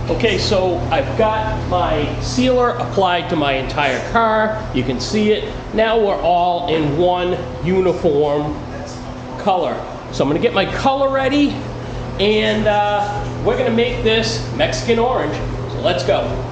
Okay, so I've got my sealer applied to my entire car. You can see it. Now we're all in one uniform color. So I'm gonna get my color ready, and we're gonna make this Mexican orange. So let's go.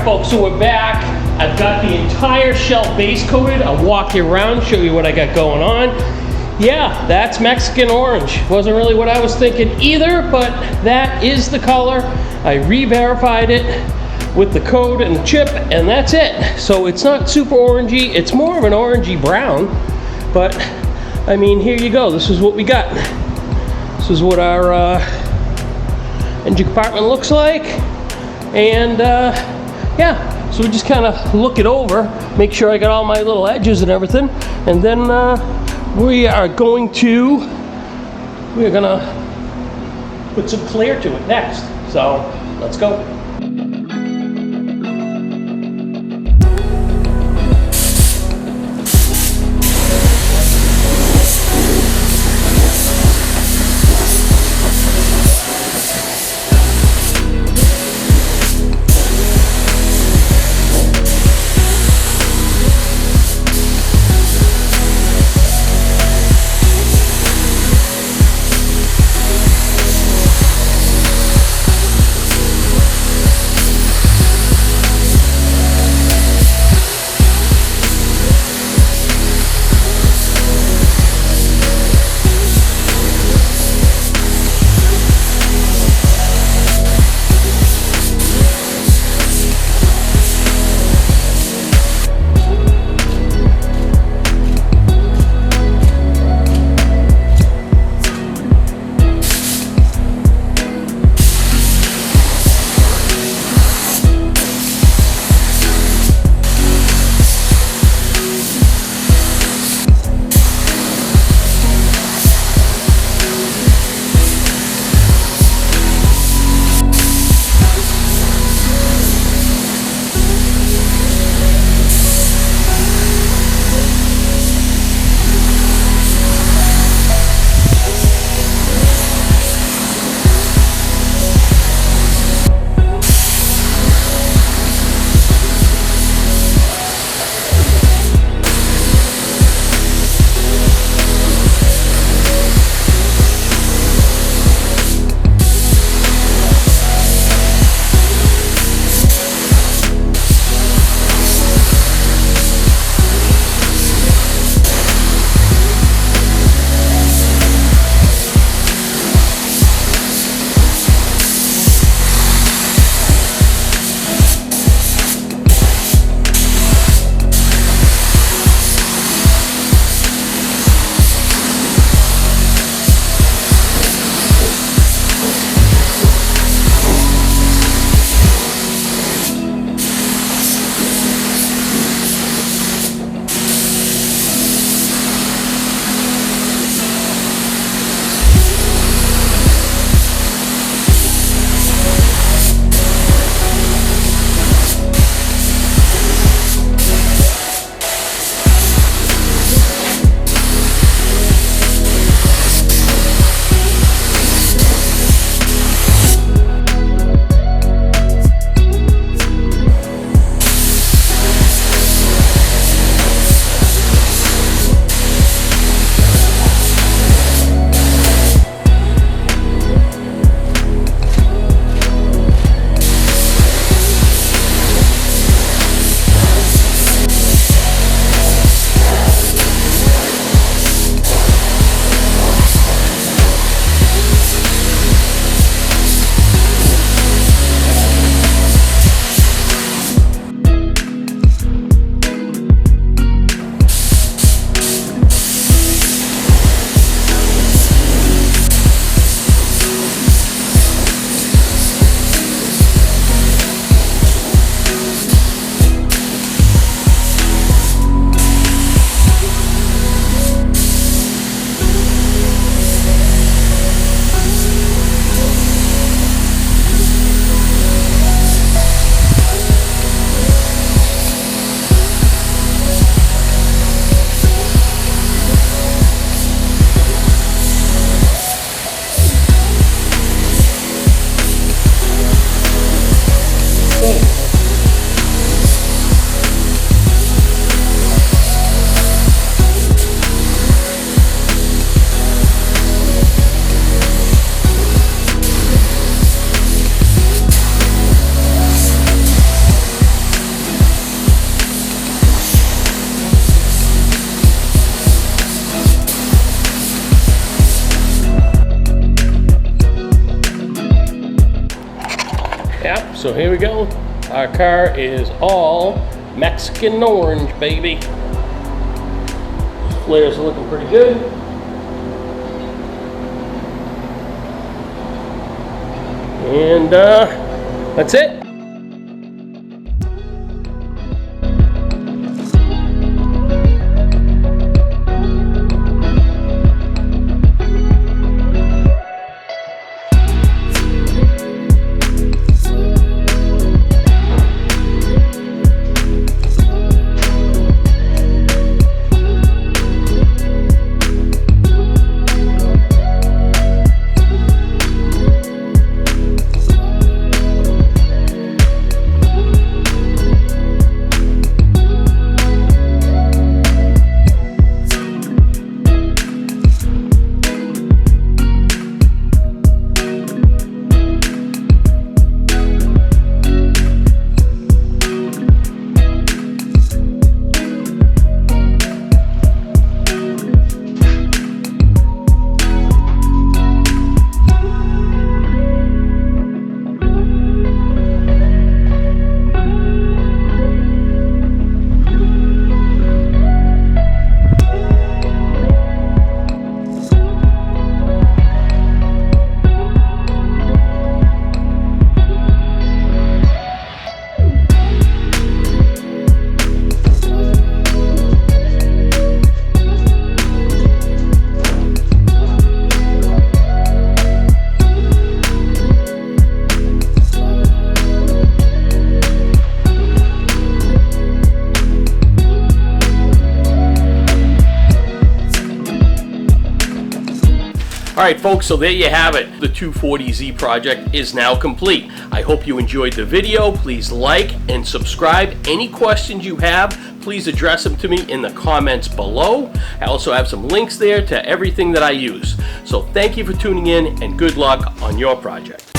Folks, so we're back. I've got the entire shelf base coated. I'll walk you around, show you what I got going on. Yeah, that's Mexican orange. Wasn't really what I was thinking either, but that is the color. I re-verified it with the code and the chip, and that's it. So it's not super orangey. It's more of an orangey brown, but I mean, here you go. This is what we got. This is what our engine compartment looks like, and yeah, so we just kind of look it over, make sure I got all my little edges and everything, and then we're gonna put some clear to it next. So let's go. So here we go. Our car is all Mexican orange, baby. Flares are looking pretty good. And that's it. Alright folks, so there you have it. The 240Z project is now complete. I hope you enjoyed the video. Please like and subscribe. Any questions you have, please address them to me in the comments below. I also have some links there to everything that I use. So thank you for tuning in and good luck on your project.